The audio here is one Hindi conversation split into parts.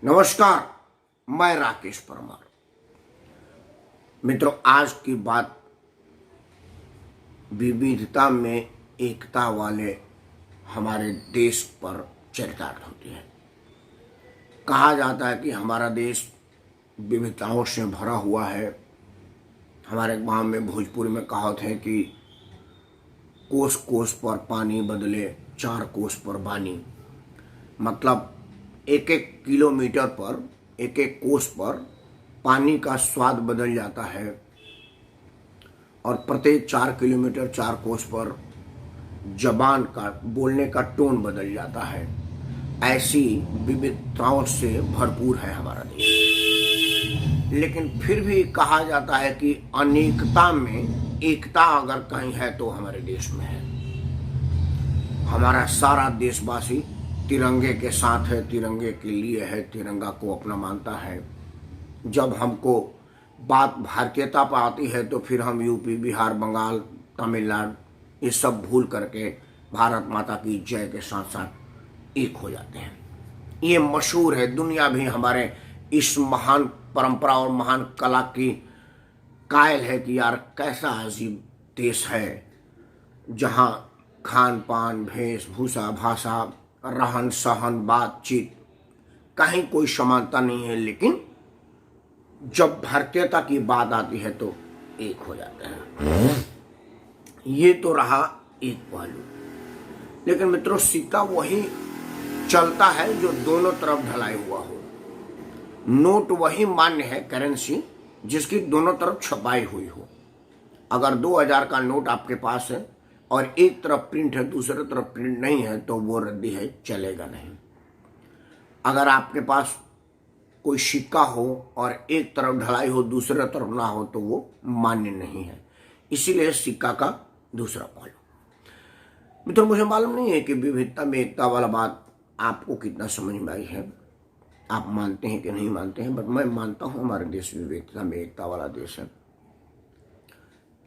नमस्कार, मैं राकेश परमार। मित्रों, आज की बात विविधता में एकता वाले हमारे देश पर चरितार्थ होती है। कहा जाता है कि हमारा देश विविधताओं से भरा हुआ है। हमारे गांव में भोजपुरी में कहावत है कि कोस कोस पर पानी बदले 4 कोस पर बानी। मतलब एक एक किलोमीटर पर, एक एक कोस पर पानी का स्वाद बदल जाता है और प्रत्येक 4 किलोमीटर 4 कोस पर जबान का बोलने का टोन बदल जाता है। ऐसी विविधताओं से भरपूर है हमारा देश। लेकिन फिर भी कहा जाता है कि अनेकता में एकता अगर कहीं है तो हमारे देश में है। हमारा सारा देशवासी तिरंगे के साथ है, तिरंगे के लिए है, तिरंगा को अपना मानता है। जब हमको बात भारतीयता पर आती है तो फिर हम यूपी, बिहार, बंगाल, तमिलनाडु ये सब भूल करके भारत माता की जय के साथ साथ एक हो जाते हैं। ये मशहूर है, दुनिया भी हमारे इस महान परंपरा और महान कला की कायल है कि यार कैसा अजीब देश है, जहाँ खान पान, वेशभूषा, भाषा, रहन सहन, बातचीत कहीं कोई समानता नहीं है। लेकिन जब भारतीयता की बात आती है तो एक हो जाते हैं। ये तो रहा एक पहलू। लेकिन मित्रों, सिक्का वही चलता है जो दोनों तरफ ढलाई हुआ हो। नोट वही मान्य है, करेंसी, जिसकी दोनों तरफ छपाई हुई हो। अगर 2000 का नोट आपके पास है और एक तरफ प्रिंट है, दूसरी तरफ प्रिंट नहीं है, तो वो रद्दी है, चलेगा नहीं। अगर आपके पास कोई सिक्का हो और एक तरफ ढलाई हो, दूसरी तरफ ना हो, तो वो मान्य नहीं है। इसीलिए सिक्का का दूसरा पहलू। मित्रों, मुझे मालूम नहीं है कि विविधता में एकता वाला बात आपको कितना समझ में आई है, आप मानते हैं कि नहीं मानते हैं, बट मैं मानता हूं हमारे देश विविधता में एकता वाला देश है।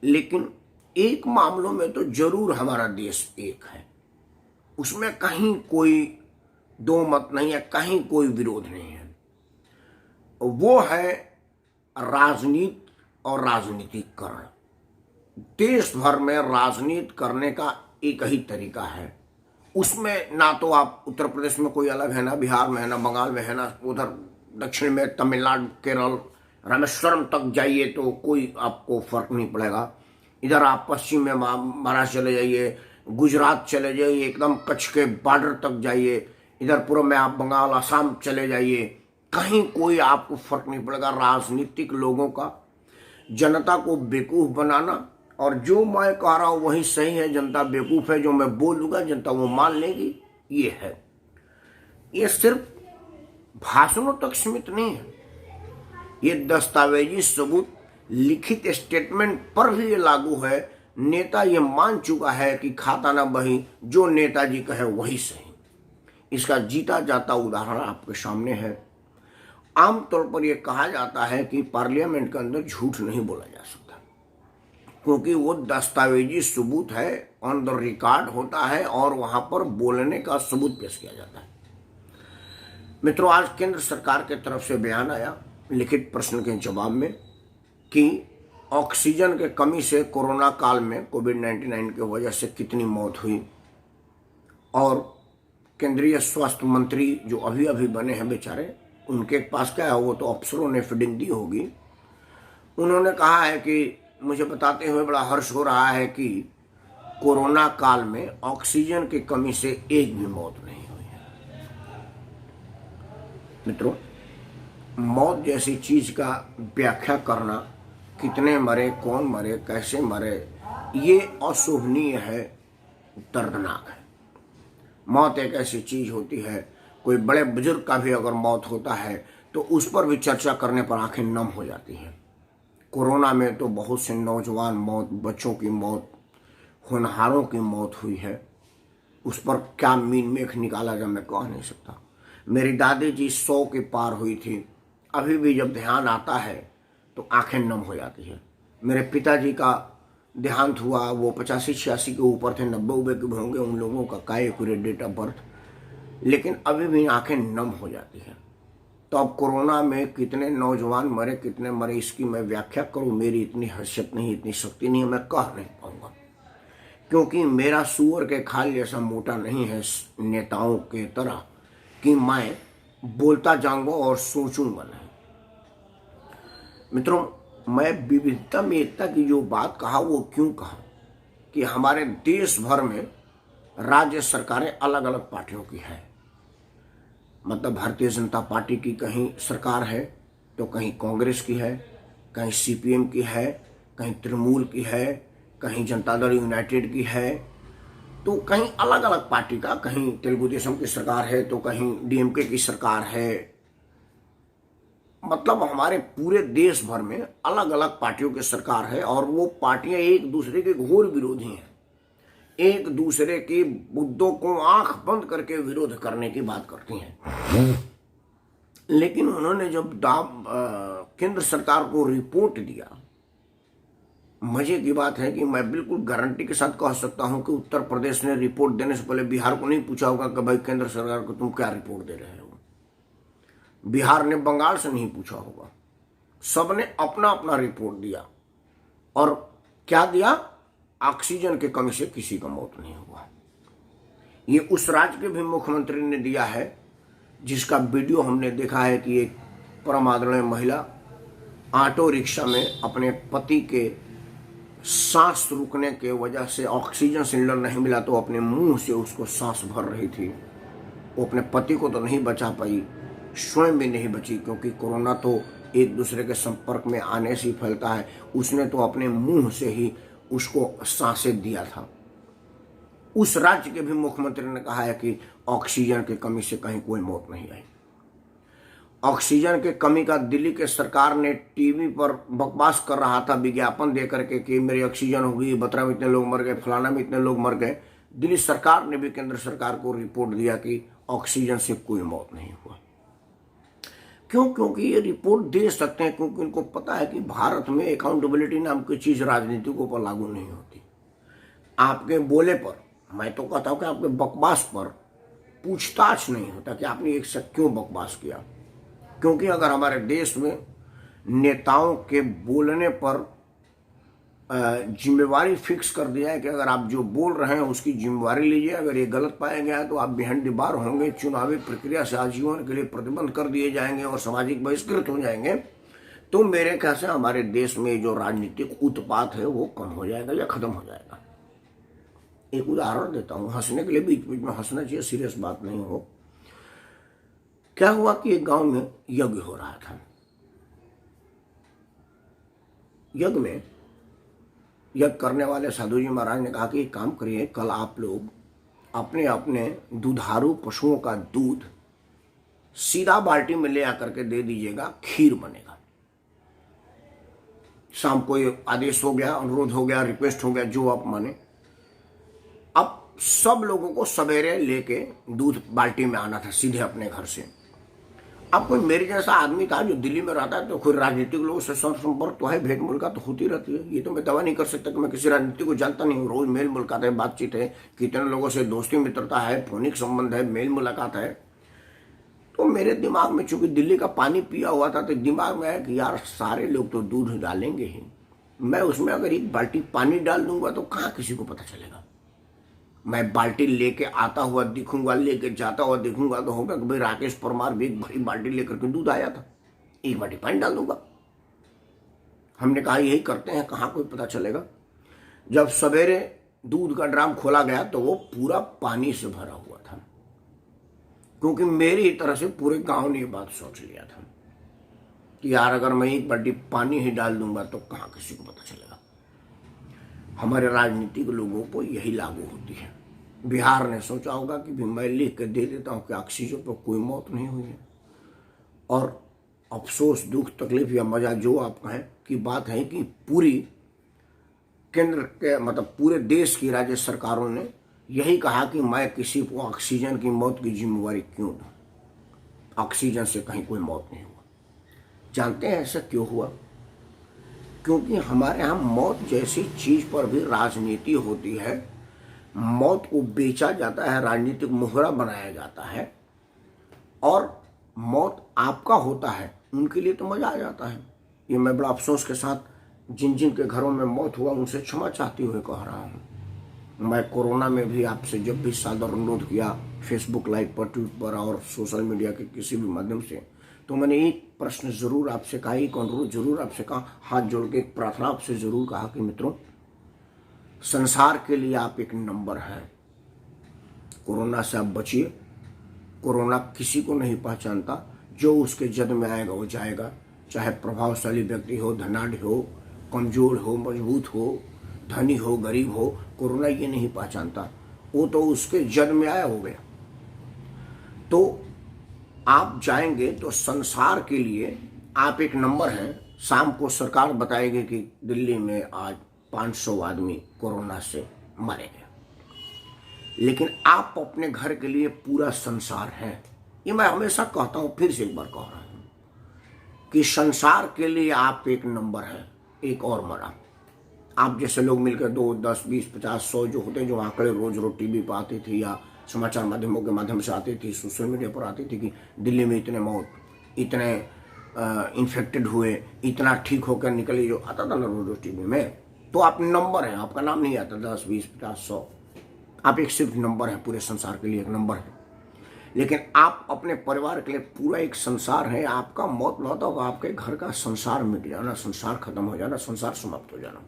लेकिन एक मामलों में तो जरूर हमारा देश एक है, उसमें कहीं कोई दो मत नहीं है, कहीं कोई विरोध नहीं है। वो है राजनीति और राजनीतिकरण। देश भर में राजनीति करने का एक ही तरीका है। उसमें ना तो आप उत्तर प्रदेश में कोई अलग है, ना बिहार में है, ना बंगाल में है, ना उधर दक्षिण में तमिलनाडु, केरल, रामेश्वरम तक जाइए तो कोई आपको फर्क नहीं पड़ेगा। इधर आप पश्चिम में महाराष्ट्र चले जाइए, गुजरात चले जाइए, एकदम कच्छ के बॉर्डर तक जाइए, इधर पूर्व में आप बंगाल, असम चले जाइए, कहीं कोई आपको फर्क नहीं पड़ेगा। राजनीतिक लोगों का जनता को बेवकूफ़ बनाना, और जो मैं कह रहा हूँ वही सही है, जनता बेवकूफ़ है, जो मैं बोलूँगा जनता वो मान लेगी, ये है। ये सिर्फ भाषणों तक सीमित नहीं है, ये दस्तावेजी सबूत, लिखित स्टेटमेंट पर भी ये लागू है। नेता ये मान चुका है कि खाता ना बही, जो नेताजी कहे वही सही। इसका जीता जाता उदाहरण आपके सामने है। आमतौर पर यह कहा जाता है कि पार्लियामेंट के अंदर झूठ नहीं बोला जा सकता, क्योंकि वो दस्तावेजी सबूत है, ऑन द रिकॉर्ड होता है और वहां पर बोलने का सबूत पेश किया जाता है। मित्रों, आज केंद्र सरकार के तरफ से बयान आया लिखित प्रश्न के जवाब में कि ऑक्सीजन के कमी से कोरोना काल में कोविड-19 की वजह से कितनी मौत हुई, और केंद्रीय स्वास्थ्य मंत्री जो अभी अभी बने हैं बेचारे, उनके पास क्या है, वो तो अफसरों ने फीडिंग दी होगी। उन्होंने कहा है कि मुझे बताते हुए बड़ा हर्ष हो रहा है कि कोरोना काल में ऑक्सीजन की कमी से एक भी मौत नहीं हुई है। मित्रों, मौत जैसी चीज का व्याख्या करना, कितने मरे, कौन मरे, कैसे मरे, ये अशोभनीय है, दर्दनाक है। मौत एक ऐसी चीज होती है, कोई बड़े बुजुर्ग का भी अगर मौत होता है तो उस पर भी चर्चा करने पर आंखें नम हो जाती हैं। कोरोना में तो बहुत से नौजवान मौत, बच्चों की मौत, होनहारों की मौत हुई है। उस पर क्या मीन मेख निकाला जाए मैं कह नहीं सकता। मेरी दादी जी 100 के पार हुई थी, अभी भी जब ध्यान आता है तो आंखें नम हो जाती है। मेरे पिताजी का देहांत हुआ, वो 85-86 के ऊपर थे, 90 के भी होंगे, उन लोगों का काय एक्यूरेट डेट ऑफ बर्थ, लेकिन अभी भी आंखें नम हो जाती हैं। तो अब कोरोना में कितने नौजवान मरे, कितने मरे, इसकी मैं व्याख्या करूं, मेरी इतनी हैसियत नहीं, इतनी शक्ति नहीं है, मैं कह नहीं पाऊंगा। क्योंकि मेरा सूअर के खाल जैसा मोटा नहीं है नेताओं के तरह कि मैं बोलता जाऊंगा और सोचूंगा नहीं। मित्रों, मैं विविधता में एकता की जो बात कहा वो क्यों कहा कि हमारे देश भर में राज्य सरकारें अलग अलग पार्टियों की है। मतलब भारतीय जनता पार्टी की कहीं सरकार है तो कहीं कांग्रेस की है, कहीं सीपीएम की है, कहीं तृणमूल की है, कहीं जनता दल यूनाइटेड की है, तो कहीं अलग अलग पार्टी का, कहीं तेलुगु देशम की सरकार है तो कहीं डीएमके की सरकार है। मतलब हमारे पूरे देश भर में अलग अलग पार्टियों की सरकार है और वो पार्टियां एक दूसरे के घोर विरोधी हैं, एक दूसरे के मुद्दों को आंख बंद करके विरोध करने की बात करती हैं। लेकिन उन्होंने जब केंद्र सरकार को रिपोर्ट दिया, मजे की बात है कि मैं बिल्कुल गारंटी के साथ कह सकता हूं कि उत्तर प्रदेश ने रिपोर्ट देने से पहले बिहार को नहीं पूछा होगा कि भाई केंद्र सरकार को तुम क्या रिपोर्ट दे रहे हो। बिहार ने बंगाल से नहीं पूछा होगा, सबने अपना अपना रिपोर्ट दिया। और क्या दिया? ऑक्सीजन की कमी से किसी का मौत नहीं हुआ। ये उस राज्य के भी मुख्यमंत्री ने दिया है जिसका वीडियो हमने देखा है कि एक परम आदरणीय महिला ऑटो रिक्शा में अपने पति के सांस रुकने के वजह से ऑक्सीजन सिलेंडर नहीं मिला तो अपने मुंह से उसको सांस भर रही थी। वो अपने पति को तो नहीं बचा पाई, स्वयं भी नहीं बची, क्योंकि कोरोना तो एक दूसरे के संपर्क में आने से ही फैलता है। उसने तो अपने मुंह से ही उसको सांसें दिया था। उस राज्य के भी मुख्यमंत्री ने कहा है कि ऑक्सीजन की कमी से कहीं कोई मौत नहीं आई। ऑक्सीजन की कमी का दिल्ली के सरकार ने टीवी पर बकवास कर रहा था विज्ञापन दे करके कि मेरी ऑक्सीजन होगी, बतरा में इतने लोग मर गए, फलाना में इतने लोग मर गए। दिल्ली सरकार ने भी केंद्र सरकार को रिपोर्ट दिया कि ऑक्सीजन से कोई मौत नहीं हुआ। क्यों? क्योंकि ये रिपोर्ट दे सकते हैं, क्योंकि उनको पता है कि भारत में अकाउंटेबिलिटी नाम की चीज राजनीतिकों पर लागू नहीं होती। आपके बोले पर, मैं तो कहता हूं कि आपके बकवास पर पूछताछ नहीं होता कि आपने एक से क्यों बकवास किया। क्योंकि अगर हमारे देश में नेताओं के बोलने पर जिम्मेवारी फिक्स कर दिया है कि अगर आप जो बोल रहे हैं उसकी जिम्मेवारी लीजिए, अगर ये गलत पाया गया तो आप बिहाइंड द बार होंगे, चुनावी प्रक्रिया से आजीवन के लिए प्रतिबंध कर दिए जाएंगे और सामाजिक बहिष्कृत हो जाएंगे, तो मेरे ख्याल से हमारे देश में जो राजनीतिक उत्पात है वो कम हो जाएगा या खत्म हो जाएगा। एक उदाहरण देता हूँ, हंसने के लिए बीच बीच में हंसना चाहिए, सीरियस बात नहीं हो। क्या हुआ कि एक गांव में यज्ञ हो रहा था। यज्ञ में यज्ञ करने वाले साधु जी महाराज ने कहा कि एक काम करिए, कल आप लोग अपने अपने दुधारू पशुओं का दूध सीधा बाल्टी में ले आकर के दे दीजिएगा, खीर बनेगा। शाम को ये आदेश हो गया, अनुरोध हो गया, रिक्वेस्ट हो गया, जो आप माने। अब सब लोगों को सवेरे लेके दूध बाल्टी में आना था सीधे अपने घर से। अब कोई मेरे जैसा आदमी था जो दिल्ली में रहता है तो कोई राजनीतिक लोगों से संपर्क तो है, भेंट मुलाकात तो होती रहती है। ये तो मैं दावा नहीं कर सकता कि मैं किसी राजनीतिक को जानता नहीं हूँ। रोज मेल मुलाकात है, बातचीत है, कितने लोगों से दोस्ती मित्रता है, फोनिक संबंध है, मेल मुलाकात है। तो मेरे दिमाग में चूंकि दिल्ली का पानी पिया हुआ था तो दिमाग में आया कि यार सारे लोग तो दूध डालेंगे ही, मैं उसमें अगर एक बाल्टी पानी डाल दूंगा तो कहाँ किसी को पता चलेगा। मैं बाल्टी लेके आता हुआ दिखूंगा, लेके जाता हुआ दिखूंगा तो होगा कि भाई राकेश परमार भी एक बड़ी बाल्टी लेकर के दूध आया था, एक बाल्टी पानी डाल दूंगा। हमने कहा यही करते हैं, कहाँ कोई पता चलेगा। जब सवेरे दूध का ड्राम खोला गया तो वो पूरा पानी से भरा हुआ था, क्योंकि मेरी तरह से पूरे गांव ने ये बात सोच लिया था कि यार अगर मैं एक बाल्टी पानी ही डाल दूंगा तो कहाँ किसी को पता चलेगा। हमारे राजनीतिक लोगों को यही लागू होती है। बिहार ने सोचा होगा कि भी मैं लिख के दे देता हूँ कि ऑक्सीजन पर कोई मौत नहीं हुई है, और अफसोस, दुख, तकलीफ या मजा जो आप कहें की बात है कि पूरी केंद्र के मतलब पूरे देश की राज्य सरकारों ने यही कहा कि मैं किसी को ऑक्सीजन की मौत की जिम्मेवारी क्यों दूं। ऑक्सीजन से कहीं कोई मौत नहीं हुआ। जानते हैं ऐसा क्यों हुआ? क्योंकि हमारे यहाँ मौत जैसी चीज पर भी राजनीति होती है। मौत को बेचा जाता है, राजनीतिक मोहरा बनाया जाता है, और मौत आपका होता है उनके लिए तो मजा आ जाता है। ये मैं बड़ा अफसोस के साथ जिन जिन के घरों में मौत हुआ उनसे क्षमा चाहते हुए कह रहा हूँ। मैं कोरोना में भी आपसे जब भी सादर अनुरोध किया फेसबुक लाइव पर, ट्वीट पर और सोशल मीडिया के किसी भी माध्यम से, तो मैंने एक प्रश्न जरूर आपसे कहा, एक अनुरोध जरूर आपसे कहा, हाथ जोड़ के एक प्रार्थना आपसे जरूर कहा कि मित्रों, संसार के लिए आप एक नंबर हैं। कोरोना से आप बचिए। कोरोना किसी को नहीं पहचानता, जो उसके जद में आएगा वो जाएगा, चाहे प्रभावशाली व्यक्ति हो, धनाढ़ हो, कमजोर हो, मजबूत हो, धनी हो, गरीब हो, कोरोना ये नहीं पहचानता, वो तो उसके जद में आया हो गया। तो आप जाएंगे तो संसार के लिए आप एक नंबर हैं। शाम को सरकार बताएगी कि दिल्ली में आज 500 आदमी कोरोना से मारे गए, लेकिन आप अपने घर के लिए पूरा संसार हैं। ये मैं हमेशा कहता हूं, फिर से एक बार कह रहा हूं कि संसार के लिए आप एक नंबर हैं। एक और मरा। आप जैसे लोग मिलकर 2, 10, 20, 50, 100 जो होते, जो आंकड़े रोज रोज टीवी पर आती थी या समाचार माध्यमों के माध्यम से आती थी, सोशल मीडिया पर आती थी कि दिल्ली में इतने मौत, इतने इन्फेक्टेड हुए, इतना ठीक होकर निकले, जो आता था ना रोज रोज टीवी में, तो आप नंबर हैं, आपका नाम नहीं आता 10, 20, 50, 100। आप एक सिर्फ नंबर है, पूरे संसार के लिए एक नंबर है। लेकिन आप अपने परिवार के लिए पूरा एक संसार है। आपका मौत न होता होगा, आपके घर का संसार मिट जाना, संसार खत्म हो जाना, संसार समाप्त हो जाना।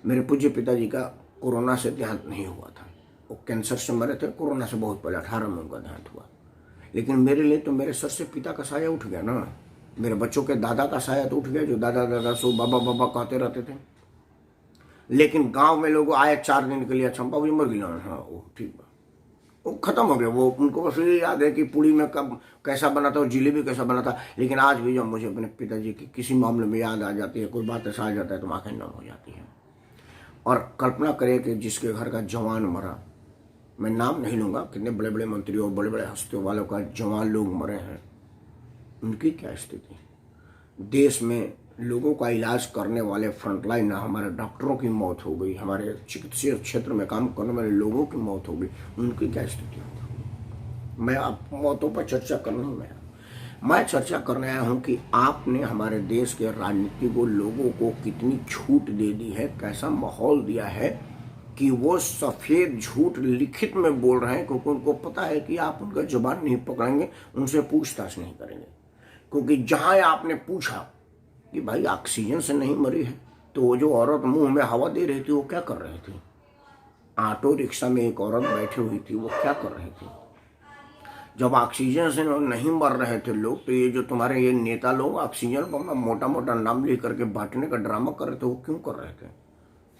मेरे पूज्य पिताजी का कोरोना से देहांत नहीं हुआ था, वो कैंसर से मरे थे। कोरोना से बहुत पहले 18 में उनका देहांत हुआ। लेकिन मेरे लिए तो मेरे सर से पिता का साया उठ गया ना। मेरे बच्चों के दादा का साया तो उठ गया, जो दादा दादा सो बाबा बाबा कहते रहते थे। लेकिन गांव में लोग आए 4 दिन के लिए, अच्छा बाबू जी मर गया, हाँ वो ठीक है, वो खत्म हो गया। वो उनको बस ये याद है कि पूड़ी में कब कैसा बना था और जिलेबी कैसा बना था। लेकिन आज भी जब मुझे अपने पिताजी की किसी मामले में याद आ जाती है, कोई बात ऐसा आ जाता है, तो आंखें नम हो जाती है। और कल्पना करें कि जिसके घर का जवान मरा, मैं नाम नहीं लूंगा, कितने बड़े बड़े मंत्रियों और बड़े बड़े हस्तियों वालों का जवान लोग मरे हैं, उनकी क्या स्थिति। देश में लोगों का इलाज करने वाले फ्रंटलाइन, हमारे डॉक्टरों की मौत हो गई, हमारे चिकित्सीय क्षेत्र में काम करने वाले लोगों की मौत हो गई, उनकी क्या स्थिति होगी। मैं आप मौतों पर चर्चा करना हूँ, मैं चर्चा करने आया हूँ कि आपने हमारे देश के राजनीतिकों लोगों को कितनी छूट दे दी है, कैसा माहौल दिया है कि वो सफेद झूठ लिखित में बोल रहे हैं, क्योंकि उनको पता है कि आप उनका जुबान नहीं पकड़ेंगे, उनसे पूछताछ नहीं करेंगे। क्योंकि जहां आपने पूछा कि भाई ऑक्सीजन से नहीं मरी है, तो वो जो औरत मुंह में हवा दे रही थी वो क्या कर रही थी। ऑटो रिक्शा में एक औरत बैठी हुई थी, वो क्या कर रही थी। जब ऑक्सीजन से नहीं मर रहे थे लोग, तो ये जो तुम्हारे ये नेता लोग ऑक्सीजन पर मोटा मोटा नाम लिख करके बांटने का ड्रामा कर रहे थे, वो क्यों कर रहे थे।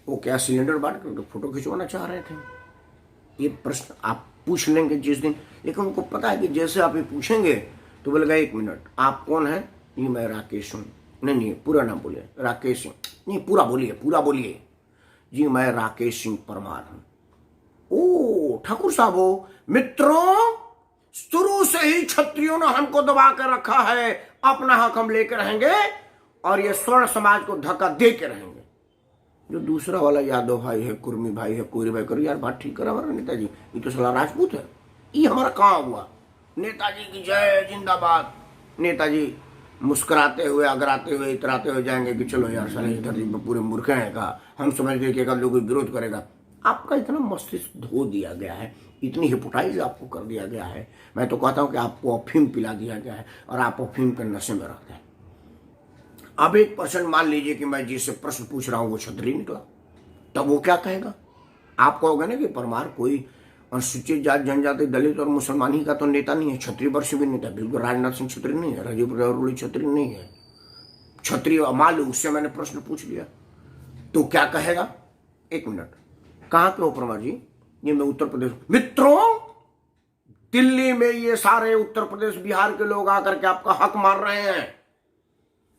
वो क्या सिलेंडर बांट करके फोटो खिंचवाना चाह रहे थे। ये प्रश्न आप पूछ लेंगे जिस दिन, लेकिन उनको पता है कि जैसे आप ये पूछेंगे तो बोलेगा 1 मिनट आप कौन है। नहीं मैं राकेश हूँ। नहीं पूरा नाम बोलिए, राकेश सिंह। नहीं पूरा बोलिए जी, मैं राकेश सिंह परमार हूँ। ओ ठाकुर साहब हो। मित्रों, शुरू से ही क्षत्रियों ने हमको दबा कर रखा है, अपना हक हम लेकर रहेंगे और ये स्वर्ण समाज को धक्का दे के रहेंगे। जो दूसरा वाला यादव भाई है, कुर्मी भाई है, कोरी भाई, करो यार बात ठीक कर हमारा नेताजी, ये तो साला राजपूत है, ये हमारा कहाँ हुआ। नेताजी की जय, जिंदाबाद। नेताजी मुस्कुराते हुए, अगराते हुए, इतराते हुए जाएंगे कि चलो यार साले इस धरती पर पूरे मूर्ख हैं का, हम समझ गए कि लोग विरोध करेगा। आपका इतना मस्तिष्क धो दिया गया है, इतनी हिपोटाइज आपको कर दिया गया है। मैं तो कहता हूं कि आपको अफीम पिला दिया गया है और आप अफीम के नशे में रहते हैं। अब 1% मान लीजिए कि मैं जिससे प्रश्न पूछ रहा हूं वो क्षत्रिय निकला, तब वो क्या कहेगा। आप कहोगे ना कि परमार कोई अनुसूचित जाति, जनजाति, दलित और मुसलमान ही का तो नेता नहीं है, क्षत्रिय वर्ष भी नेता। बिल्कुल राजनाथ सिंह क्षत्रिय नहीं है, राजीव प्रताप क्षत्रिय नहीं है। क्षत्रिय मान लो, उससे मैंने प्रश्न पूछ लिया तो क्या कहेगा। 1 मिनट, कहां के हो परमार जी। ये मैं उत्तर प्रदेश। मित्रों, दिल्ली में ये सारे उत्तर प्रदेश बिहार के लोग आकर के आपका हक मार रहे हैं।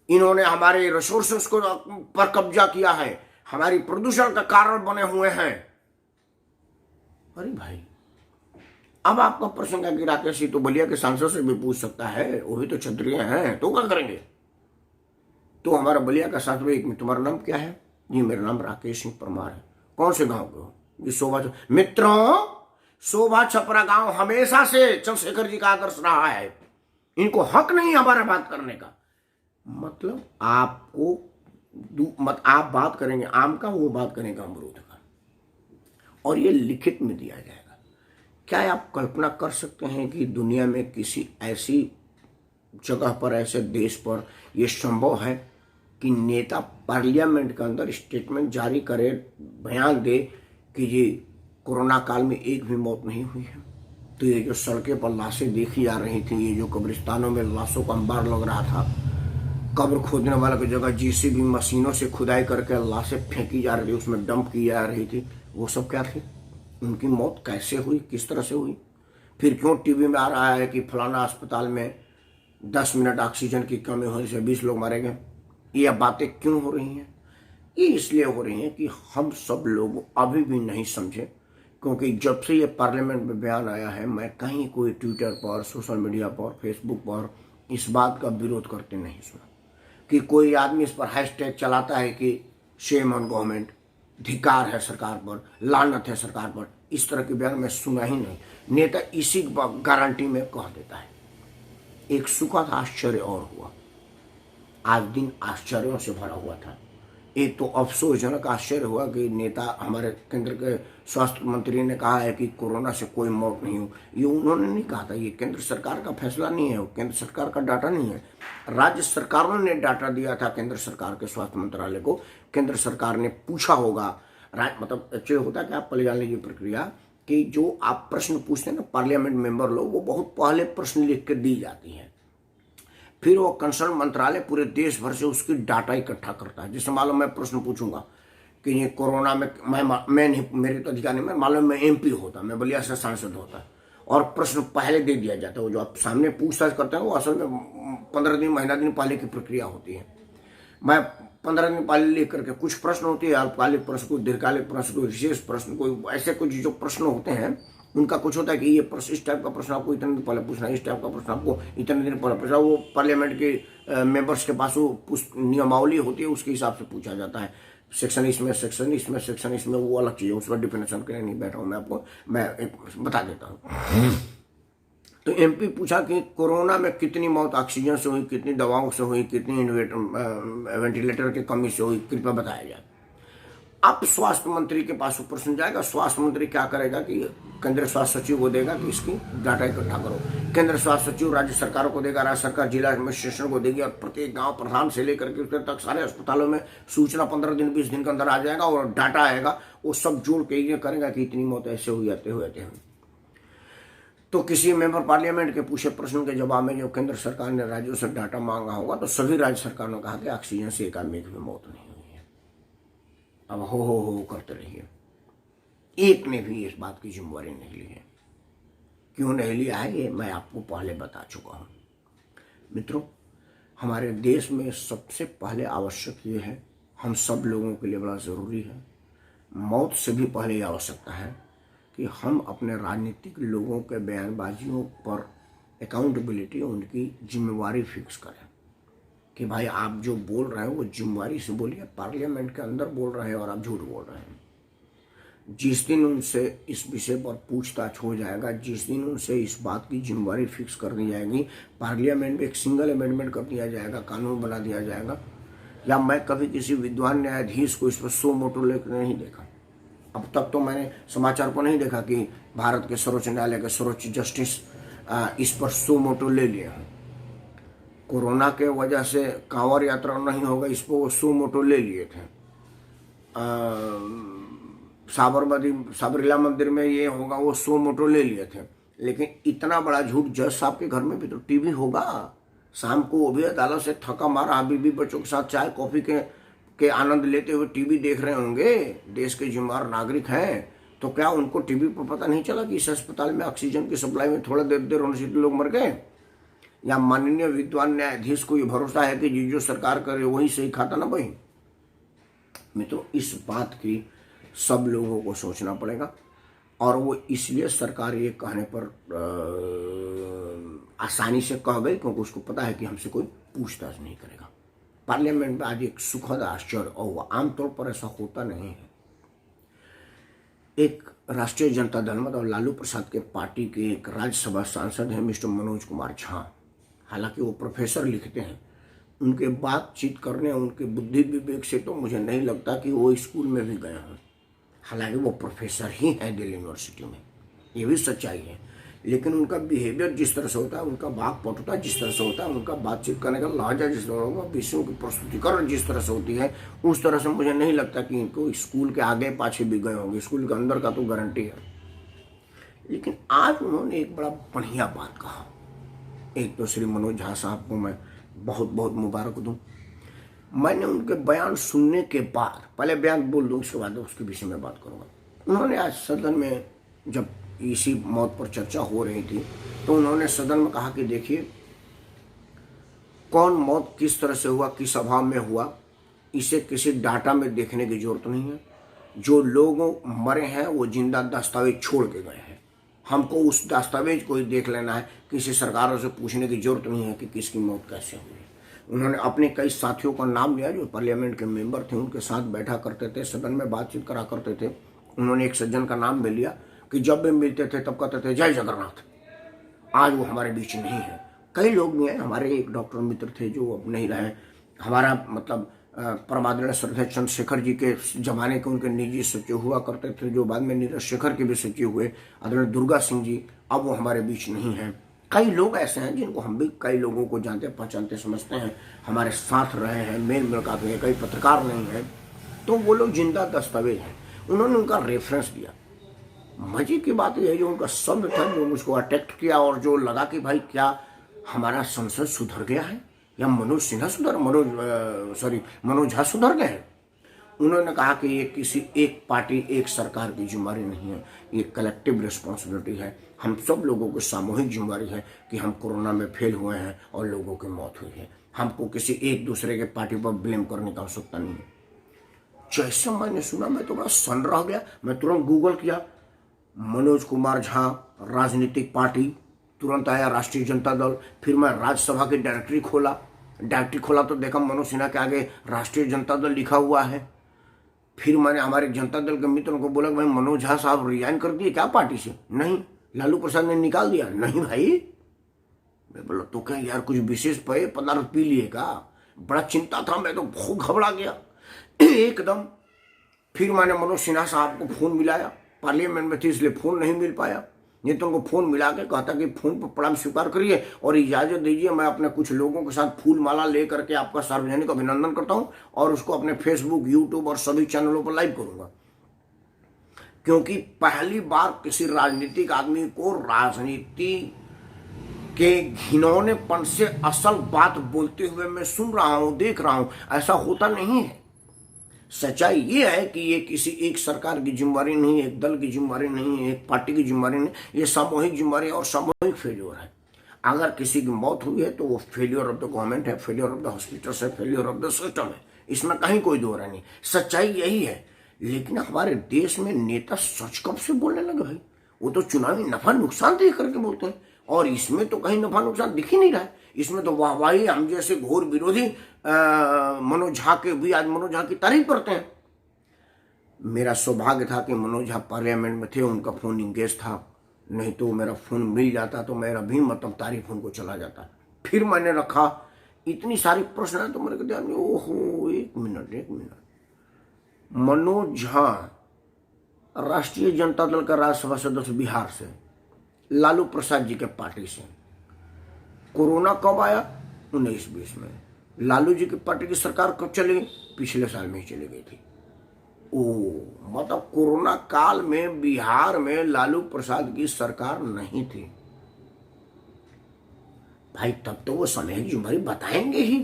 इन्होंने हमारे रिसोर्सेस को पर कब्जा किया है, हमारी प्रदूषण का कारण बने हुए हैं। अरे भाई, अब आपका प्रश्न है कि राकेश जी तो बलिया के सांसद से भी पूछ सकता है, वो भी तो क्षत्रिय हैं, तो क्या करेंगे। तो हमारा बलिया का सांसद, एक में तुम्हारा नाम क्या है जी। मेरा नाम राकेश सिंह परमार है। कौन से गांव के हो। शोभा। मित्रों, शोभा छपरा गांव हमेशा से चंद्रशेखर जी का आदर्श रहा है, इनको हक नहीं हमारा बात करने का। मतलब आपको आप बात करेंगे आम का, वो बात करेंगे अमरूद का, और ये लिखित में दिया जाएगा। क्या आप कल्पना कर सकते हैं कि दुनिया में किसी ऐसी जगह पर, ऐसे देश पर यह संभव है कि नेता पार्लियामेंट के अंदर स्टेटमेंट जारी करे, बयान दे कि ये कोरोना काल में एक भी मौत नहीं हुई है? तो ये जो सड़कें पर लाशें देखी जा रही थी, ये जो कब्रिस्तानों में लाशों का अंबार लग रहा था, कब्र खोदने वाला की जगह जेसीबी मशीनों से खुदाई करके लाशें फेंकी जा रही थी, उसमें डंप की जा रही थी, वो सब क्या थी? उनकी मौत कैसे हुई, किस तरह से हुई? फिर क्यों टीवी में आ रहा है कि फलाना अस्पताल में 10 मिनट ऑक्सीजन की कमी होने से 20 लोग मारे गए? ये बातें क्यों हो रही हैं? ये इसलिए हो रही हैं कि हम सब लोग अभी भी नहीं समझे, क्योंकि जब से ये पार्लियामेंट में बयान आया है, मैं कहीं कोई ट्विटर पर, सोशल मीडिया पर, फेसबुक पर इस बात का विरोध करते नहीं सुना कि कोई आदमी इस पर हैशटैग चलाता है कि शेम ऑन गवर्नमेंट, धिक्कार है सरकार पर, लानत है सरकार पर। इस तरह के बयान मैं सुना ही नहीं। नेता इसी गारंटी में कह देता है। एक सुखद आश्चर्य और हुआ, आज दिन आश्चर्यों से भरा हुआ था। एक तो अफसोसजनक आश्चर्य हुआ कि नेता, हमारे केंद्र के स्वास्थ्य मंत्री ने कहा है कि कोरोना से कोई मौत नहीं हो। ये उन्होंने नहीं कहा था, ये केंद्र सरकार का फैसला नहीं है, केंद्र सरकार का डाटा नहीं है। राज्य सरकारों ने डाटा दिया था केंद्र सरकार के स्वास्थ्य मंत्रालय को। केंद्र सरकार ने पूछा होगा, मतलब एक्चुअली होता क्या, पहले जान लीजिए प्रक्रिया कि जो आप प्रश्न पूछते हैं ना पार्लियामेंट मेंबर लोग, वो बहुत पहले प्रश्न लिख कर दी जाती है, फिर वो कंसर्न मंत्रालय पूरे देश भर से उसकी डाटा इकट्ठा करता है। जैसे मालूम मैं प्रश्न पूछूंगा कि ये कोरोना में मैं नहीं, मेरे तो अधिकार नहीं, मैं मालूम मैं एमपी होता, मैं बलिया से सांसद होता, और प्रश्न पहले दे दिया जाता है। वो जो आप सामने पूछताछ करते हैं वो असल में 15 दिन, महीना दिन पहले की प्रक्रिया होती है। मैं 15 दिन पहले लिख करके, कुछ प्रश्न होते हैं अल्पकालिक प्रश्न, कोई दीर्घकालिक प्रश्न, कोई विशेष प्रश्न, कोई ऐसे कुछ जो प्रश्न होते हैं उनका कुछ होता है कि ये प्रश्न, इस टाइप का प्रश्न आपको इतने दिन पहले पूछना है, इस टाइप का प्रश्न आपको इतने दिन पहले पूछना। वो पार्लियामेंट के मेंबर्स के पास वो नियमावली होती है, उसके हिसाब से पूछा जाता है। सेक्शन इसमें, सेक्शन इसमें, सेक्शन इसमें, वो अलग चीज़ है, उसमें डिफिनेशन करने नहीं बैठा हूँ मैं, आपको मैं बता देता हूँ। तो एमपी पूछा कि कोरोना में कितनी मौत ऑक्सीजन से हुई, कितनी दवाओं से हुई, कितनी वेंटिलेटर की कमी से हुई, कृपया बताया जाए। अब स्वास्थ्य मंत्री के पास वो प्रश्न जाएगा। स्वास्थ्य मंत्री क्या करेगा कि केंद्रीय स्वास्थ्य सचिव को देगा कि इसकी डाटा इकट्ठा करो। केंद्र स्वास्थ्य सचिव राज्य सरकारों को देगा, राज्य सरकार जिला एडमिनिस्ट्रेशन को देगी, और प्रत्येक गांव प्रधान से लेकर के तक सारे अस्पतालों में सूचना 15 दिन 20 दिन के अंदर आ जाएगा, और डाटा आएगा। वो सब जोड़ के ये करेगा कि इतनी मौत ऐसे हुई, आते हुए आते हुए। तो किसी मेंबर पार्लियामेंट के पूछे प्रश्न के जवाब में जो केंद्र सरकार ने राज्यों से डाटा मांगा होगा, तो सभी राज्य सरकारों ने कहा कि ऑक्सीजन से एक आदमी की मौत नहीं हुई है। अब हो करते रहिए, एक ने भी इस बात की जिम्मेवारी नहीं ली है। क्यों नहीं लिया है ये मैं आपको पहले बता चुका हूं। मित्रों, हमारे देश में सबसे पहले आवश्यक ये है, हम सब लोगों के लिए बड़ा जरूरी है, मौत से भी पहले ये आवश्यकता है कि हम अपने राजनीतिक लोगों के बयानबाजियों पर अकाउंटेबिलिटी, उनकी जिम्मेवारी फिक्स करें कि भाई आप जो बोल रहे हैं वो जिम्मेवारी से बोलिए। पार्लियामेंट के अंदर बोल रहे हैं और आप झूठ बोल रहे हैं। जिस दिन उनसे इस विषय पर पूछताछ हो जाएगा, जिस दिन उनसे इस बात की जिम्मेवारी फिक्स कर दी जाएगी, पार्लियामेंट में एक सिंगल अमेंडमेंट कर दिया जाएगा, कानून बना दिया जाएगा। या मैं कभी किसी विद्वान न्यायाधीश को इस पर सो मोटो लेकर नहीं देखा। अब तक तो मैंने समाचार को नहीं देखा कि भारत के सर्वोच्च न्यायालय के सर्वोच्च जस्टिस इस पर सो मोटो ले लिए हैं। कोरोना के वजह से कांवड़ यात्रा नहीं होगा, इस पर वो सो मोटो ले लिए थे। साबरमती मंदिर में ये होगा, वो सो मोटो ले लिए थे। लेकिन इतना बड़ा झूठ, जज साहब के घर में भी तो टीवी होगा। शाम को वो भी अदालत से थका मारा बीबी बच्चों के साथ चाय कॉफी के आनंद लेते हुए टीवी देख रहे होंगे। देश के जिम्मेदार नागरिक हैं, तो क्या उनको टीवी पर पता नहीं चला कि इस अस्पताल में ऑक्सीजन की सप्लाई में थोड़ा देर होने से लोग मर गए? या माननीय विद्वान न्यायाधीश को ये भरोसा है कि जो सरकार करे वही सही खाता ना भाई? मित्रों, इस बात की सब लोगों को सोचना पड़ेगा। और वो इसलिए सरकार ये कहने पर आसानी से कह गई क्योंकि उसको पता है कि हमसे कोई पूछताछ नहीं करेगा। पार्लियामेंट में आज एक सुखद आश्चर्य, और आमतौर पर ऐसा होता नहीं है। एक राष्ट्रीय जनता दल मतलब लालू प्रसाद के पार्टी के एक राज्यसभा सांसद हैं मिस्टर मनोज कुमार झा। हालांकि वो प्रोफेसर लिखते हैं, उनके बातचीत करने उनके बुद्धि विवेक से तो मुझे नहीं लगता कि वो स्कूल में भी गए हों। हालांकि वो प्रोफेसर ही हैं दिल्ली यूनिवर्सिटी में, ये भी सच्चाई है। लेकिन उनका बिहेवियर जिस तरह से होता है, उनका वाक्पटुता जिस तरह से होता है, उनका बातचीत करने का लहजा जिस तरह होगा, विषयों की प्रस्तुतिकरण जिस तरह से होती है, उस तरह से मुझे नहीं लगता कि इनको स्कूल के आगे पाछे भी गए होंगे। स्कूल के अंदर का तो गारंटी है। लेकिन आज उन्होंने एक बड़ा बढ़िया बात कहा। एक तो श्री मनोज झा साहब को मैं बहुत बहुत मुबारक दूं। मैंने उनके बयान सुनने के बाद, पहले बयान बोल दूं उसके बाद उसके विषय में बात करूंगा। उन्होंने आज सदन में जब इसी मौत पर चर्चा हो रही थी तो उन्होंने सदन में कहा कि देखिए, कौन मौत किस तरह से हुआ, किस अभाव में हुआ, इसे किसी डाटा में देखने की जरूरत नहीं है। जो लोग मरे हैं वो जिंदा दस्तावेज छोड़ के गए हैं। हमको उस दस्तावेज को ही देख लेना है, किसी सरकारों से पूछने की जरूरत नहीं है कि किसकी मौत कैसे हुई। उन्होंने अपने कई साथियों का नाम लिया जो पार्लियामेंट के मेंबर थे, उनके साथ बैठा करते थे, सदन में बातचीत करा करते थे। उन्होंने एक सज्जन का नाम भी लिया कि जब भी मिलते थे तब कहते थे जय जगन्नाथ। आज वो हमारे बीच नहीं है। कई लोग भी हैं, हमारे एक डॉक्टर मित्र थे जो अब नहीं रहे। हमारा मतलब परमादरणीय श्रद्धेय चंद्रशेखर जी के जमाने के उनके निजी सचिव हुआ करते थे, जो बाद में नीरज शेखर के भी सचिव हुए, आदरणीय दुर्गा सिंह जी, अब वो हमारे बीच नहीं हैं। कई लोग ऐसे हैं जिनको हम भी कई लोगों को जानते पहचानते समझते हैं, हमारे साथ रहे हैं, मेल मुलाकात हुई है। कई पत्रकार नहीं हैं, तो वो लोग जिंदा दस्तावेज हैं। उन्होंने उनका रेफरेंस दिया। मजे की बात यह है, जो उनका शब्द था जो मुझको अटैक्ट किया और जो लगा कि भाई क्या हमारा संसद सुधर गया है या मनोज झा सुधर गए हैं। उन्होंने कहा कि ये किसी एक पार्टी एक सरकार की जिम्मेदारी नहीं है, ये कलेक्टिव रिस्पॉन्सिबिलिटी है। हम सब लोगों की सामूहिक जिम्मेदारी है कि हम कोरोना में फेल हुए हैं और लोगों की मौत हुई है। हमको किसी एक दूसरे के पार्टी पर ब्लेम करने की आवश्यकता नहीं है। जैसे मैंने सुना मैं तो बड़ा सन रह गया। मैं तुरंत गूगल किया, मनोज कुमार झा राजनीतिक पार्टी, तुरंत आया राष्ट्रीय जनता दल। फिर मैं राज्यसभा की डायरेक्टरी खोला तो देखा मनोज सिन्हा के आगे राष्ट्रीय जनता दल लिखा हुआ है। फिर मैंने हमारे जनता दल के मित्रों को बोला, भाई मनोज झा साहब रिजाइन कर दिए क्या पार्टी से? नहीं, लालू प्रसाद ने निकाल दिया। नहीं भाई। मैं बोला तो क्या यार, कुछ विशेष पेय पदार्थ पी लिए का? बड़ा चिंता था, मैं तो बहुत घबरा गया एकदम। फिर मैंने मनोज सिन्हा साहब को फोन मिलाया, पार्लियामेंट में थे इसलिए फोन नहीं मिल पाया, नहीं तो उनको फोन मिला के कहता कि फोन पर प्रणाम स्वीकार करिए और इजाजत दीजिए, मैं अपने कुछ लोगों के साथ फूल माला लेकर के आपका सार्वजनिक अभिनंदन करता हूं और उसको अपने फेसबुक, यूट्यूब और सभी चैनलों पर लाइव करूंगा। क्योंकि पहली बार किसी राजनीतिक आदमी को राजनीति के घिनौनेपन से असल बात बोलते हुए मैं सुन रहा हूं, देख रहा हूं। ऐसा होता नहीं है। सच्चाई ये है कि ये किसी एक सरकार की जिम्मेदारी नहीं है, एक दल की जिम्मेदारी नहीं है, एक पार्टी की जिम्मेदारी नहीं, ये सामूहिक जिम्मेदारी और सामूहिक फेल्योर है। अगर किसी की मौत हुई है तो वो फेल्योर ऑफ द गवर्नमेंट है, फेल्योर ऑफ द हॉस्पिटल है, फेल्योर ऑफ द सिस्टम है। इसमें कहीं कोई दो राय नहीं, सच्चाई यही है। लेकिन हमारे देश में नेता सच कब से बोलने लगे भाई? वो तो चुनावी नफा नुकसान देख करके बोलते हैं और इसमें तो कहीं नफा नुकसान दिख ही नहीं रहा है। इसमें तो वाहवाही हम जैसे घोर विरोधी मनोज झा के भी आज मनोज झा की तारीफ करते हैं। मेरा सौभाग्य था कि मनोज झा पार्लियामेंट में थे, उनका फोन इंगेज था, नहीं तो मेरा फोन मिल जाता तो मेरा भी मतलब तारीफ उनको चला जाता। फिर मैंने रखा, इतनी सारी प्रश्न है तो मेरे को ध्यान, ओहो एक मिनट, मनोज झा राष्ट्रीय जनता दल का राज्यसभा सदस्य बिहार से, लालू प्रसाद जी के पार्टी से। कोरोना कब आया? 19-20 में। लालू जी की पार्टी की सरकार कब चली गई? पिछले साल में ही चली गई थी। मतलब कोरोना काल में बिहार में लालू प्रसाद की सरकार नहीं थी भाई। तब तो वो सामूहिक जिम्मेदारी बताएंगे ही,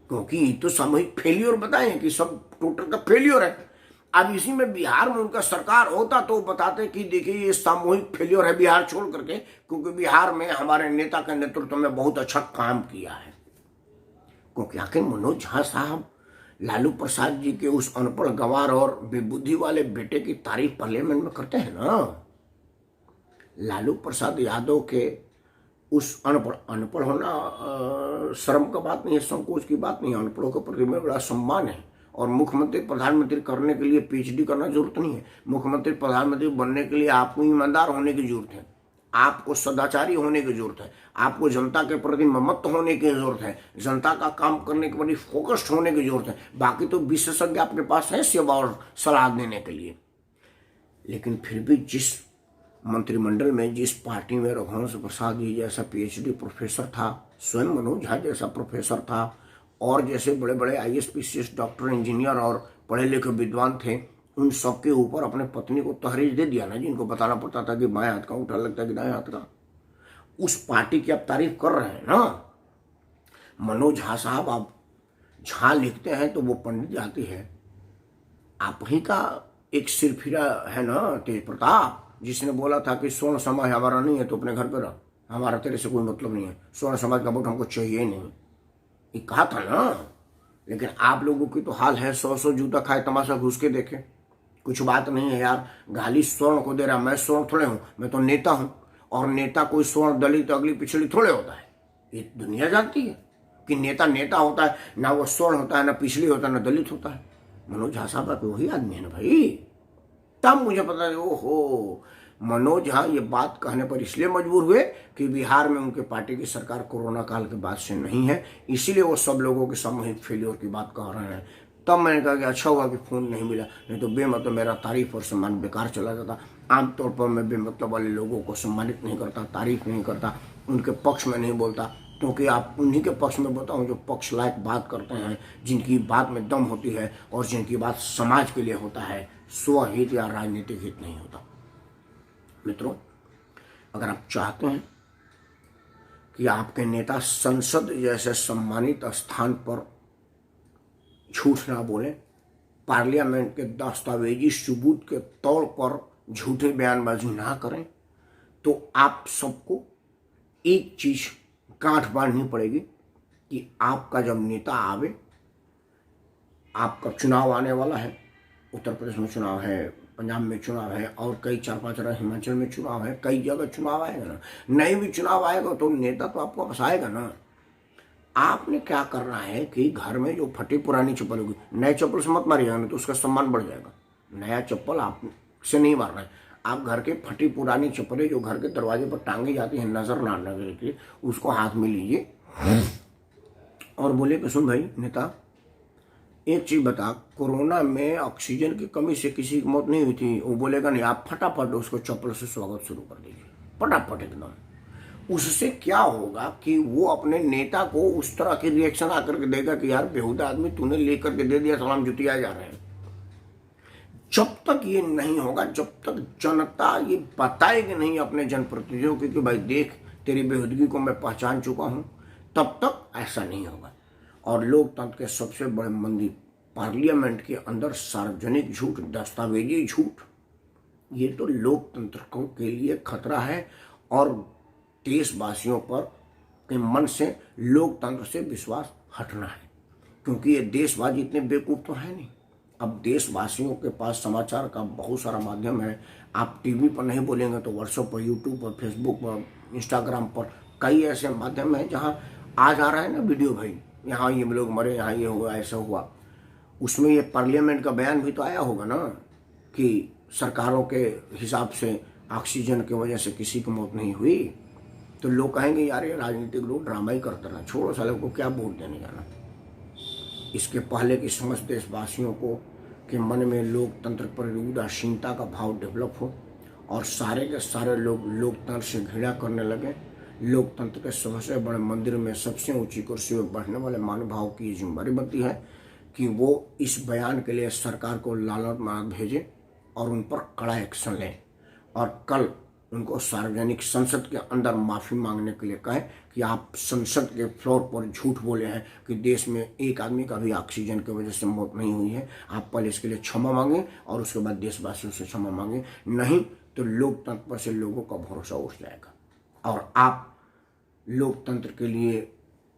क्योंकि ये तो सामूहिक फेल्योर बताएं कि सब टोटल का फेल्योर है। अब इसी में बिहार में उनका सरकार होता तो बताते कि देखिए ये सामूहिक फेल्योर है बिहार छोड़ करके, क्योंकि बिहार में हमारे नेता के नेतृत्व में बहुत अच्छा काम किया है। क्योंकि आखिर मनोज झा साहब लालू प्रसाद जी के उस अनपढ़ गंवार और बेबुद्धि वाले बेटे की तारीफ पार्लियामेंट में करते हैं ना। लालू प्रसाद यादव के उस अनपढ़ होना शर्म का बात नहीं है, संकोच की बात नहीं है। अनपढ़ों के प्रति में बड़ा सम्मान है और मुख्यमंत्री प्रधानमंत्री करने के लिए पीएचडी करना जरूरत नहीं है। मुख्यमंत्री प्रधानमंत्री बनने के लिए आपको ईमानदार होने की जरूरत है, आपको सदाचारी होने की जरूरत है, आपको जनता के प्रति ममत्व होने की जरूरत है, जनता का काम करने के प्रति फोकस्ड होने की जरूरत है। बाकी तो विशेषज्ञ आपके पास है सेवा और सलाह देने के लिए। लेकिन फिर भी जिस मंत्रिमंडल में, जिस पार्टी में रघुवंश प्रसाद जी जैसा पीएचडी प्रोफेसर था, स्वयं मनोज झा जैसा प्रोफेसर था, और जैसे बड़े बड़े आईएएस पीसीएस डॉक्टर इंजीनियर और पढ़े लिखे विद्वान थे, उन सबके ऊपर अपने पत्नी को तहरीर दे दिया ना, जिनको बताना पड़ता था कि बाएं हाथ का अंगूठा लगता है कि दाएं हाथ का। उस पार्टी की आप तारीफ कर रहे हैं ना। मनोज झा साहब, आप झा लिखते हैं तो वो पंडित जाति है, आप ही का एक सिरफिरा है ना तेज प्रताप, जिसने बोला था कि स्वर्ण समाज हमारा नहीं है तो अपने घर पे रह, हमारा तेरे से कोई मतलब नहीं है, स्वर्ण समाज का वोट हमको चाहिए नहीं, ये कहा था ना। लेकिन आप लोगों की तो हाल है 100 जूता खाए तमाशा घुस के देखे। कुछ बात नहीं है यार, गाली स्वर्ण को दे रहा। मैं स्वर्ण थोड़े हूं, मैं तो नेता हूं, और नेता कोई स्वर्ण दलित अगली पिछड़ी थोड़े होता है। ये दुनिया जानती है कि नेता नेता होता है, ना वो स्वर्ण होता है, ना पिछड़ी होता है, ना दलित होता है। मनोज झा साहब आप वही आदमी है ना भाई। तब मुझे पता है, ओहो, मनोज झा ये बात कहने पर इसलिए मजबूर हुए कि बिहार में उनके पार्टी की सरकार कोरोना काल के बाद से नहीं है, इसीलिए वो सब लोगों के सामूहिक फेलियर की बात कह रहे हैं। तब मैंने कहा कि अच्छा हुआ कि फोन नहीं मिला, नहीं तो बेमतलब मेरा तारीफ और सम्मान बेकार चला जाता। आमतौर पर मैं बेमतलब वाले लोगों को सम्मानित नहीं करता, तारीफ नहीं करता, उनके पक्ष में नहीं बोलता, क्योंकि आप उन्हीं के पक्ष में बोलता हूँ जो पक्ष लायक बात करते हैं, जिनकी बात में दम होती है और जिनकी बात समाज के लिए होता है, स्वहित या राजनीतिक हित नहीं होता। मित्रों, अगर आप चाहते हैं कि आपके नेता संसद जैसे सम्मानित स्थान पर झूठ ना बोले, पार्लियामेंट के दस्तावेजी सबूत के तौर पर झूठे बयानबाजी ना करें, तो आप सबको एक चीज गांठ बांधनी पड़ेगी कि आपका जब नेता आवे, आपका चुनाव आने वाला है, उत्तर प्रदेश में चुनाव है, पंजाब में चुनाव है, और कई 4-5 जगह हिमाचल में चुनाव है, कई जगह चुनाव आएगा ना। नहीं भी चुनाव आएगा तो नेता तो आपको वापस आएगा ना। आपने क्या करना है कि घर में जो फटी पुरानी चप्पल होगी, नए चप्पल से मत मारिएगा, नहीं तो उसका सम्मान बढ़ जाएगा। नया चप्पल आपसे नहीं मारना है, आप घर के फटी पुरानी चप्पलें जो घर के दरवाजे पर टांगी जाती हैं नजर ना आने के लिए, उसको हाथ में लीजिए और बोले कि सुन भाई नेता, एक चीज बता, कोरोना में ऑक्सीजन की कमी से किसी की मौत नहीं हुई थी। वो बोलेगा नहीं, आप फटाफट उसको चप्पल से स्वागत शुरू कर दीजिए, फटाफट एकदम। उससे क्या होगा कि वो अपने नेता को उस तरह की रिएक्शन आकर के देगा कि यार बेहुदा आदमी तूने लेकर के दे दिया, सलाम जुटिया जा रहे हैं। जब तक ये नहीं होगा, जब तक जनता ये बताएगी नहीं अपने जनप्रतिनिधियों को कि भाई देख तेरी बेहुदगी को मैं पहचान चुका हूं, तब तक ऐसा नहीं होगा। और लोकतंत्र के सबसे बड़े मंदिर पार्लियामेंट के अंदर सार्वजनिक झूठ, दस्तावेजी झूठ, ये तो लोकतंत्र के लिए खतरा है। और देशवासियों पर के मन से लोकतंत्र से विश्वास हटना है, क्योंकि ये देशवासी इतने बेवकूफ तो है नहीं। अब देशवासियों के पास समाचार का बहुत सारा माध्यम है। आप टीवी पर नहीं बोलेंगे तो व्हाट्सएप पर, यूट्यूब पर, फेसबुक पर, इंस्टाग्राम पर कई ऐसे माध्यम हैं जहाँ आ जा रहा है ना वीडियो, भाई यहाँ ये लोग मरे, यहाँ ये हुआ, ऐसा हुआ। उसमें ये पार्लियामेंट का बयान भी तो आया होगा ना कि सरकारों के हिसाब से ऑक्सीजन की वजह से किसी की मौत नहीं हुई। तो लोग कहेंगे यार ये राजनीतिक लोग ड्रामा ही करते रहे, छोड़ो साले को क्या वोट देने जाना। इसके पहले कि समस्त देशवासियों को के मन में लोकतंत्र पर उदासीनता का भाव डेवलप हो और सारे के सारे लोग लोकतंत्र से घृणा करने लगे, लोकतंत्र के सबसे बड़े मंदिर में सबसे ऊंची कुर्सी पर बैठने वाले महानुभाव की जिम्मेदारी बनती है कि वो इस बयान के लिए सरकार को लालच मार्ग भेजे और उन पर कड़ा एक्शन लें, और कल उनको सार्वजनिक संसद के अंदर माफ़ी मांगने के लिए कहें कि आप संसद के फ्लोर पर झूठ बोले हैं कि देश में एक आदमी का भी ऑक्सीजन की वजह से मौत नहीं हुई है। आप पहले इसके लिए क्षमा मांगें और उसके बाद देशवासियों से क्षमा मांगें, नहीं तो लोकतंत्र पर से लोगों का भरोसा उठ जाएगा और आप लोकतंत्र के लिए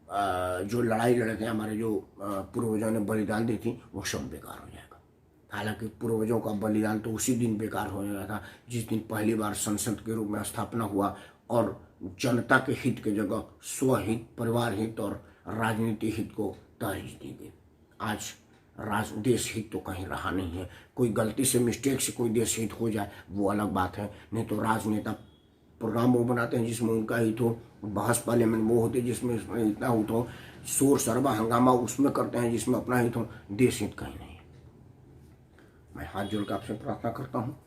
जो लड़ाई लड़े थे, हमारे जो पूर्वजों ने बलिदान दी थी, वो सब बेकार हो जाएगा। हालांकि पूर्वजों का बलिदान तो उसी दिन बेकार हो गया था जिस दिन पहली बार संसद के रूप में स्थापना हुआ और जनता के हित के जगह स्वहित, परिवार हित और राजनीतिक हित को तरजीह दी गई। आज देश हित तो कहीं रहा नहीं है। कोई गलती से मिस्टेक से कोई देश हित हो जाए वो अलग बात है, नहीं तो राजनेता प्रोग्राम वो बनाते हैं जिसमें उनका हित हो, बहस पार्लियामेंट वो होते जिसमें इतना हित हो, शोर शराबा हंगामा उसमें करते हैं जिसमें अपना हित हो, देश हित कहीं नहीं है। मैं हाथ जोड़कर आपसे प्रार्थना करता हूँ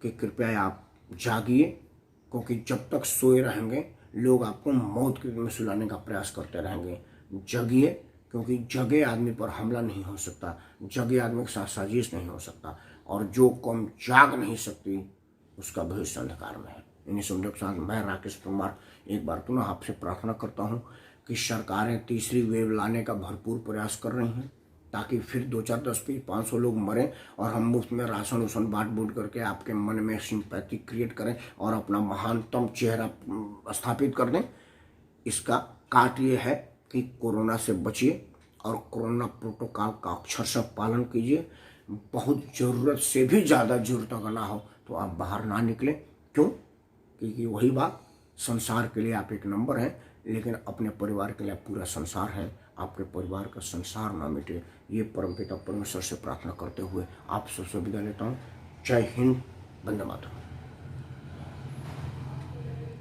कि कृपया आप जागिए, क्योंकि जब तक सोए रहेंगे लोग आपको मौत में सुलाने का प्रयास करते रहेंगे। जगिए, क्योंकि जगे आदमी पर हमला नहीं हो सकता, जगे आदमी के साथ साजिश नहीं हो सकता, और जो कौम जाग नहीं सकती उसका भविष्य अंधकार में है। इन्हीं शब्दों के साथ मैं राकेश परमार एक बार पुनः आपसे प्रार्थना करता हूँ कि सरकारें तीसरी वेव लाने का भरपूर प्रयास कर रही हैं, ताकि फिर 2, 4, 10, 500 लोग मरें और हम मुफ्त में राशन उसन बांट बूट करके आपके मन में सिंपैथी क्रिएट करें और अपना महानतम चेहरा स्थापित कर दें। इसका काट ये है कि कोरोना से बचिए और कोरोना प्रोटोकॉल का अक्षरशः पालन कीजिए। बहुत ज़रूरत से भी ज़्यादा ज़रूरत अगर ना हो तो आप बाहर ना निकलें। क्यों? क्योंकि वही बात, संसार के लिए आप एक नंबर हैं, लेकिन अपने परिवार के लिए पूरा संसार है। आपके परिवार का संसार ना मिटे, ये परमपिता परमेश्वर से प्रार्थना करते हुए आप सबसे विदा लेता हूँ। जय हिंद, वंदे मातरम।